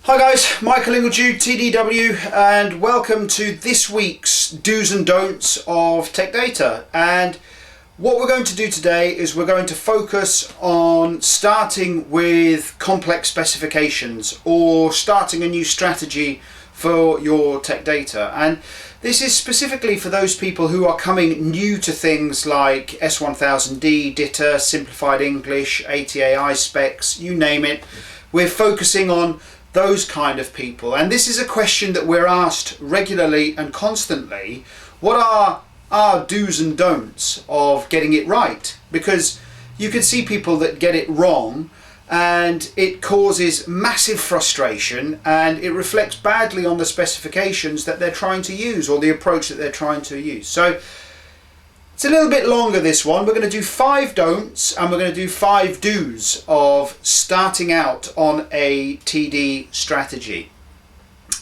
Hi guys, Michael Ingledew, TDW, and welcome to this week's do's and don'ts of tech data. And what we're going to do today is we're going to focus on starting with complex specifications or starting a new strategy for your tech data. And this is specifically for those people who are coming new to things like S1000D, DITA, Simplified English, ATAI specs, you name it. We're focusing on those kind of people, and this is a question that we're asked regularly and constantly. What are our do's and don'ts of getting it right? Because you can see people that get it wrong and it causes massive frustration and it reflects badly on the specifications that they're trying to use or the approach that they're trying to use. So it's a little bit longer, this one. We're going to do 5 don'ts and we're going to do 5 do's of starting out on a TD strategy.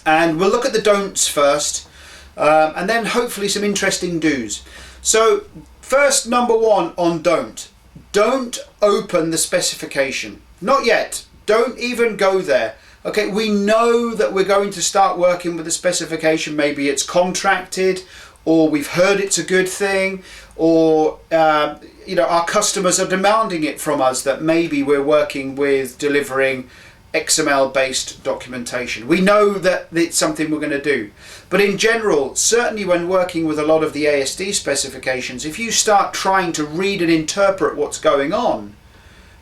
And we'll look at the don'ts first and then hopefully some interesting do's. So first, number 1 on don't. Don't open the specification. Not yet. Don't even go there. Okay, we know that we're going to start working with the specification. Maybe it's contracted, or we've heard it's a good thing, or our customers are demanding it from us, that maybe we're working with delivering XML based documentation. We know that it's something we're going to do. But in general, certainly when working with a lot of the ASD specifications, if you start trying to read and interpret what's going on,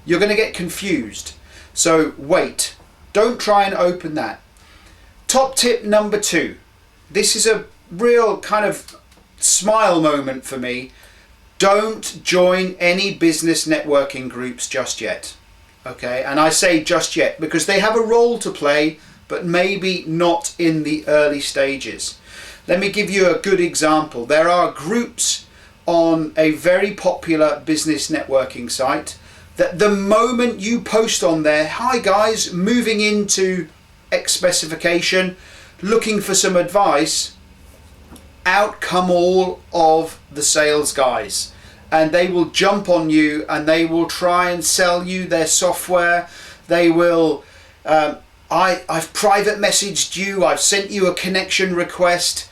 you're going to get confused. So wait, don't try and open that. Top tip number 2. This is a real kind of smile moment for me. Don't join any business networking groups just yet. Okay, and I say just yet because they have a role to play, but maybe not in the early stages. Let me give you a good example. There are groups on a very popular business networking site that the moment you post on there, hi guys, moving into X specification, looking for some advice, out come all of the sales guys, and they will jump on you and they will try and sell you their software. They will I've private messaged you, I've sent you a connection request.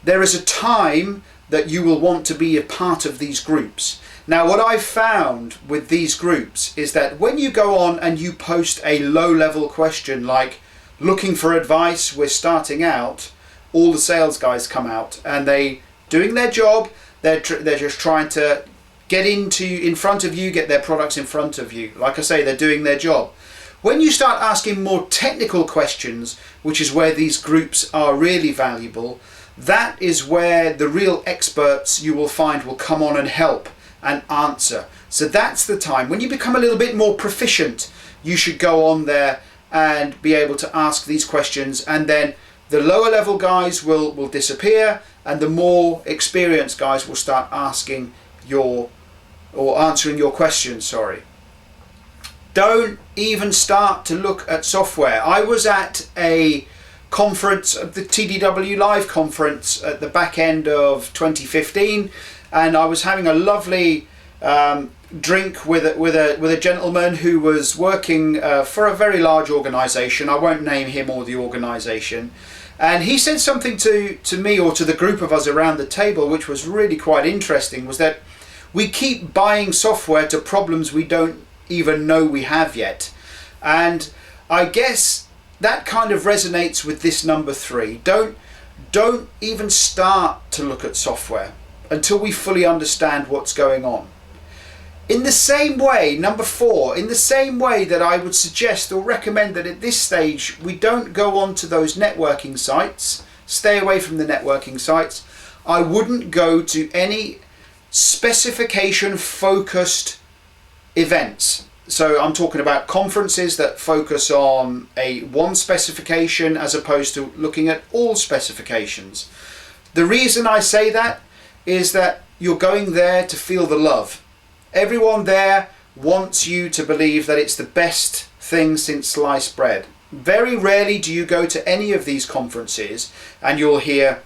There is a time that you will want to be a part of these groups. Now what I've found with these groups is that when you go on and you post a low level question like looking for advice, we're starting out, all the sales guys come out and they doing their job. They're just trying to get in front of you, get their products in front of you. Like I say, they're doing their job. When you start asking more technical questions, which is where these groups are really valuable, that is where the real experts you will find will come on and help and answer. So that's the time. When you become a little bit more proficient, you should go on there and be able to ask these questions, and then the lower level guys will disappear and the more experienced guys will start asking answering your questions, sorry. Don't even start to look at software. I was at a conference, the TDW Live conference at the back end of 2015, and I was having a lovely drink with a gentleman who was working for a very large organization. I won't name him or the organization. And he said something to me or to the group of us around the table, which was really quite interesting, was that we keep buying software to problems we don't even know we have yet. And I guess that kind of resonates with this number 3. Don't even start to look at software until we fully understand what's going on. In the same way, number 4, in the same way that I would suggest or recommend that at this stage we don't go on to those networking sites, stay away from the networking sites, I wouldn't go to any specification focused events. So I'm talking about conferences that focus on one specification as opposed to looking at all specifications. The reason I say that is that you're going there to feel the love. Everyone there wants you to believe that it's the best thing since sliced bread. Very rarely do you go to any of these conferences and you'll hear,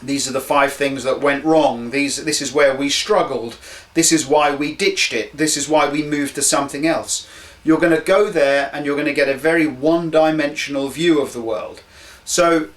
these are the 5 things that went wrong, this is where we struggled, this is why we ditched it, this is why we moved to something else. you're going to go there and you're going to get a very one-dimensional view of the world. So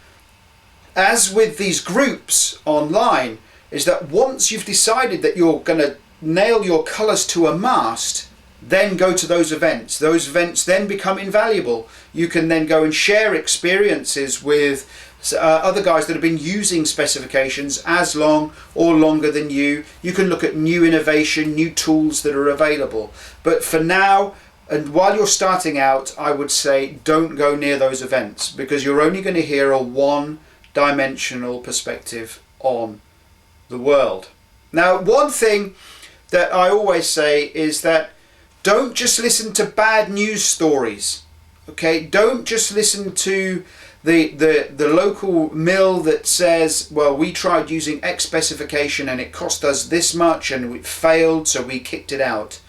as with these groups online, is that once you've decided that you're going to nail your colors to a mast, then go to those events. Those events then become invaluable. You can then go and share experiences with other guys that have been using specifications as long or longer than you. You can look at new innovation, new tools that are available. But for now, and while you're starting out, I would say don't go near those events, because you're only going to hear a one-dimensional perspective on the world. Now, one thing that I always say is that don't just listen to bad news stories. Okay, don't just listen to the local mill that says, well, we tried using X specification and it cost us this much and it failed, so we kicked it out.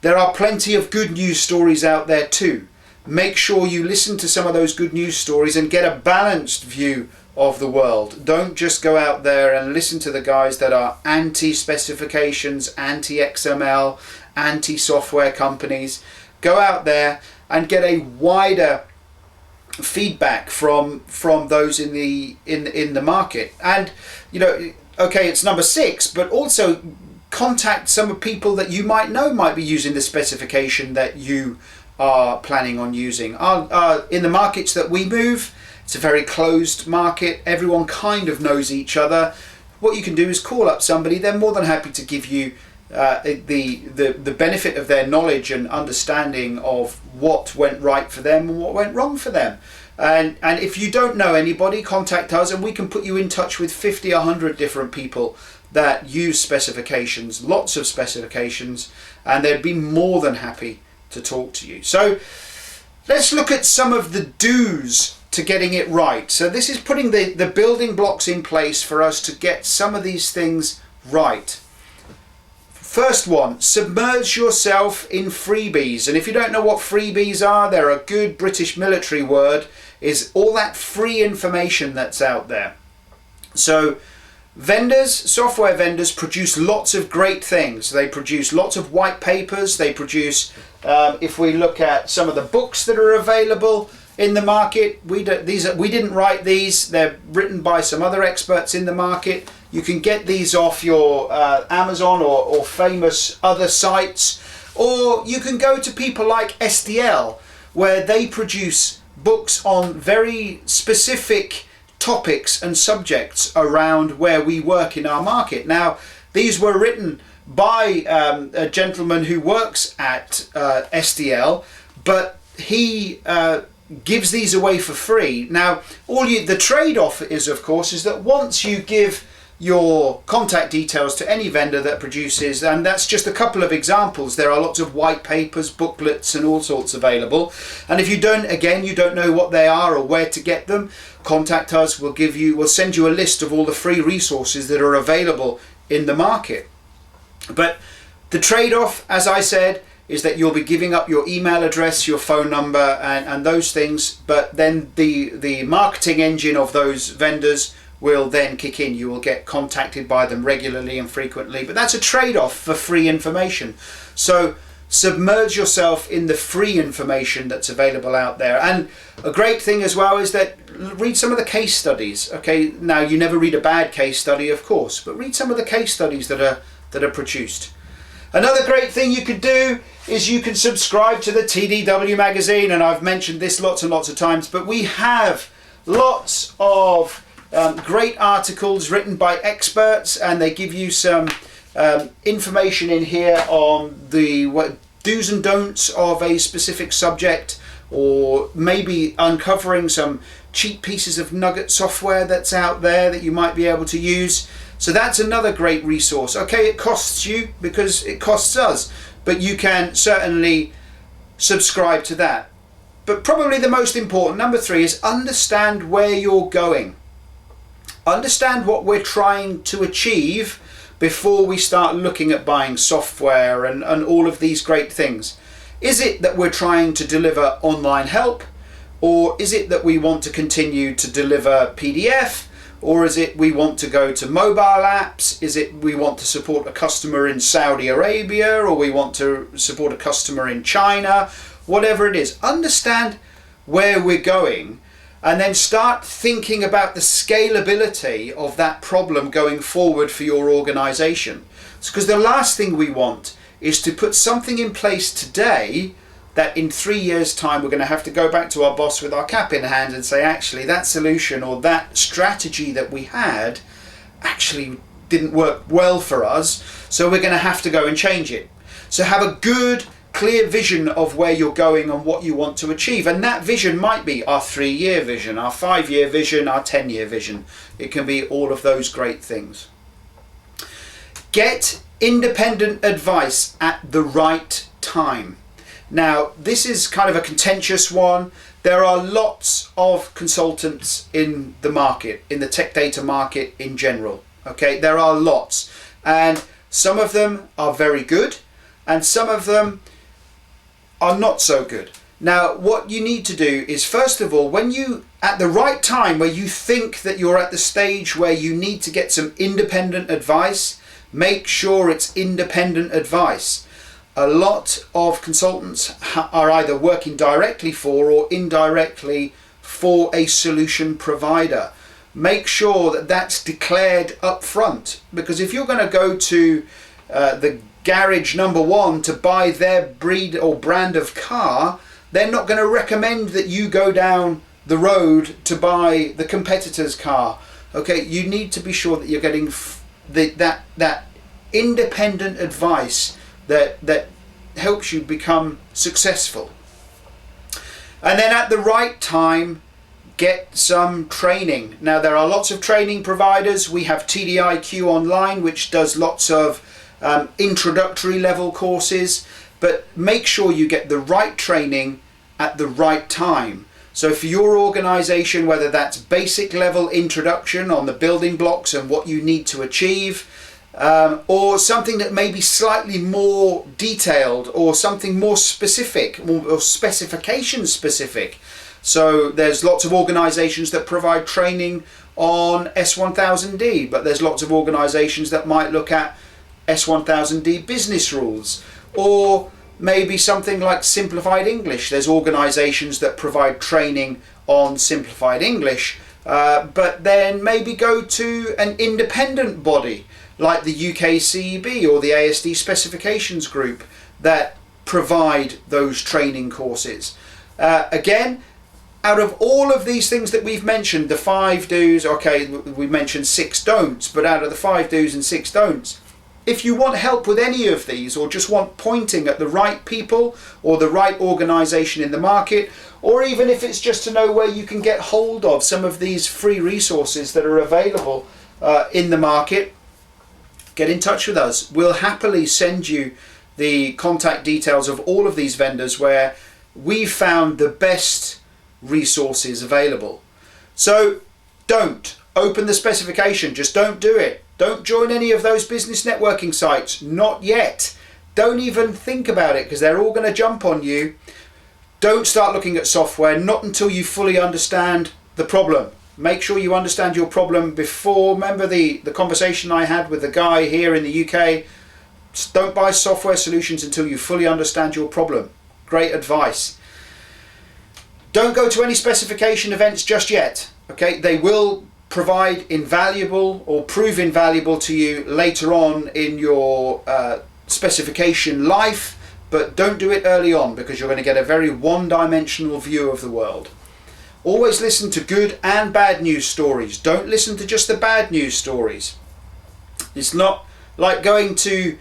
There are plenty of good news stories out there too. Make sure you listen to some of those good news stories and get a balanced view of the world. Don't just go out there and listen to the guys that are anti-specifications, anti-XML, anti-software companies. Go out there and get a wider feedback from those in the market. And okay, it's number 6, but also contact some of people that you might know might be using the specification that you are planning on using. In the markets that we move, it's a very closed market. Everyone kind of knows each other. What you can do is call up somebody. They're more than happy to give you the benefit of their knowledge and understanding of what went right for them and what went wrong for them. And if you don't know anybody, contact us and we can put you in touch with 50, 100 different people that use specifications, lots of specifications, and they'd be more than happy to talk to you. So let's look at some of the do's to getting it right. So this is putting the building blocks in place for us to get some of these things right. First one, submerge yourself in freebies. And if you don't know what freebies are, they're a good British military word, is all that free information that's out there. So vendors, software vendors, produce lots of great things. They produce lots of white papers. They produce, if we look at some of the books that are available in the market, we didn't write these. They're written by some other experts in the market. You can get these off your Amazon or famous other sites, or you can go to people like SDL, where they produce books on very specific topics and subjects around where we work in our market. Now, these were written by a gentleman who works at SDL, but he gives these away for free. Now, the trade-off is, of course, is that once you give your contact details to any vendor that produces, and that's just a couple of examples, there are lots of white papers, booklets and all sorts available, and if you don't know what they are or where to get them, contact us. We'll send you a list of all the free resources that are available in the market. But the trade-off, as I said, is that you'll be giving up your email address, your phone number and those things, but then the marketing engine of those vendors will then kick in. You will get contacted by them regularly and frequently, but that's a trade-off for free information. So submerge yourself in the free information that's available out there. And a great thing as well is that read some of the case studies. Okay, now you never read a bad case study, of course, but read some of the case studies that are produced. Another great thing you could do is you can subscribe to the TDW magazine, and I've mentioned this lots and lots of times, but we have lots of great articles written by experts, and they give you some information in here on the do's and don'ts of a specific subject, or maybe uncovering some cheap pieces of nugget software that's out there that you might be able to use. So that's another great resource. Okay, it costs you because it costs us, but you can certainly subscribe to that. But probably the most important, number 3, is understand where you're going. Understand what we're trying to achieve before we start looking at buying software and all of these great things. Is it that we're trying to deliver online help, or is it that we want to continue to deliver PDF, Or is it we want to go to mobile apps? Is it we want to support a customer in Saudi Arabia, or we want to support a customer in China? Whatever it is, understand where we're going, and then start thinking about the scalability of that problem going forward for your organization. Because the last thing we want is to put something in place today that in 3 years' time we're going to have to go back to our boss with our cap in hand and say, actually, that solution or that strategy that we had actually didn't work well for us, so we're going to have to go and change it. So have a good, clear vision of where you're going and what you want to achieve. And that vision might be our 3-year vision, our 5-year vision, our 10-year vision. It can be all of those great things. Get independent advice at the right time. Now, this is kind of a contentious one. There are lots of consultants in the market, in the tech data market in general. Okay, there are lots. And some of them are very good, and some of them are not so good. Now, what you need to do is, first of all, when you, at the right time, where you think that you're at the stage where you need to get some independent advice, make sure it's independent advice. A lot of consultants are either working directly for or indirectly for a solution provider. Make sure that that's declared up front, because if you're going to go to the garage number 1 to buy their breed or brand of car, they're not going to recommend that you go down the road to buy the competitor's car. Okay, you need to be sure that you're getting that independent advice that helps you become successful. And then at the right time, get some training. Now, there are lots of training providers. We have TDIQ Online, which does lots of introductory level courses, but make sure you get the right training at the right time. So for your organization, whether that's basic level introduction on the building blocks and what you need to achieve, or something that may be slightly more detailed, or something more specific, or specification specific. So there's lots of organizations that provide training on S1000D, but there's lots of organizations that might look at S1000D business rules, or maybe something like simplified English. There's organizations that provide training on simplified English, but then maybe go to an independent body like the UKCEB or the ASD Specifications Group that provide those training courses. Again, out of all of these things that we've mentioned, the 5 do's, okay, we mentioned 6 don'ts, but out of the 5 do's and 6 don'ts, if you want help with any of these, or just want pointing at the right people or the right organization in the market, or even if it's just to know where you can get hold of some of these free resources that are available in the market, get in touch with us. We'll happily send you the contact details of all of these vendors where we've found the best resources available. So don't open the specification, just don't do it. Don't join any of those business networking sites, not yet. Don't even think about it, because they're all going to jump on you. Don't start looking at software, not until you fully understand the problem. Make sure you understand your problem before. Remember the conversation I had with the guy here in the UK? Don't buy software solutions until you fully understand your problem. Great advice. Don't go to any specification events just yet. Okay, they will provide invaluable or prove invaluable to you later on in your specification life, but don't do it early on, because you're going to get a very one-dimensional view of the world. Always listen to good and bad news stories. Don't listen to just the bad news stories. It's not like going to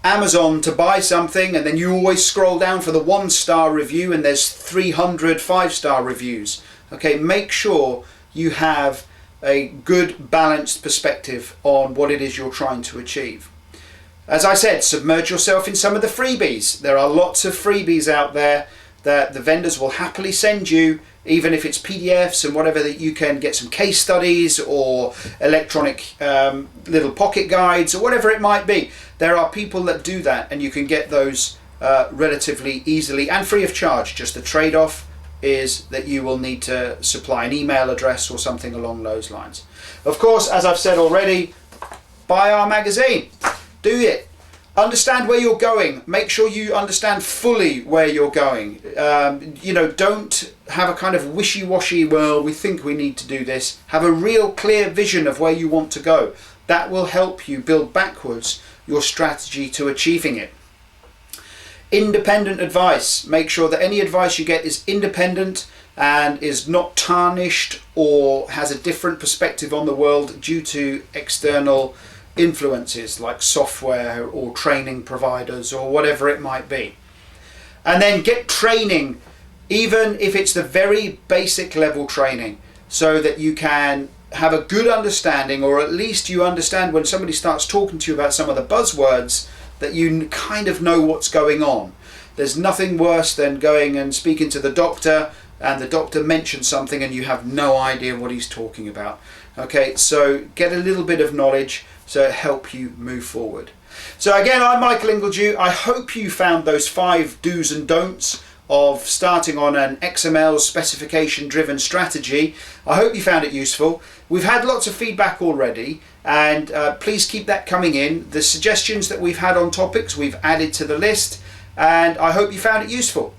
Amazon to buy something and then you always scroll down for the 1-star review and there's 300 5-star reviews. Okay, make sure you have a good balanced perspective on what it is you're trying to achieve. As I said, submerge yourself in some of the freebies. There are lots of freebies out there that the vendors will happily send you, even if it's PDFs and whatever, that you can get some case studies or electronic little pocket guides or whatever it might be. There are people that do that, and you can get those relatively easily and free of charge. Just the trade-off is that you will need to supply an email address or something along those lines. Of course, as I've said already, buy our magazine. Do it. Understand where you're going. Make sure you understand fully where you're going. Don't have a kind of wishy-washy, well, we think we need to do this. Have a real clear vision of where you want to go. That will help you build backwards your strategy to achieving it. Independent advice. Make sure that any advice you get is independent and is not tarnished or has a different perspective on the world due to external influences like software or training providers or whatever it might be. And then get training, even if it's the very basic level training, so that you can have a good understanding, or at least you understand when somebody starts talking to you about some of the buzzwords that you kind of know what's going on. There's nothing worse than going and speaking to the doctor and the doctor mentions something and you have no idea what he's talking about. Okay, so get a little bit of knowledge so it helps you move forward. So again, I'm Michael Ingledew. I hope you found those 5 do's and don'ts of starting on an XML specification driven strategy. I hope you found it useful. We've had lots of feedback already, and please keep that coming in. The suggestions that we've had on topics we've added to the list, and I hope you found it useful.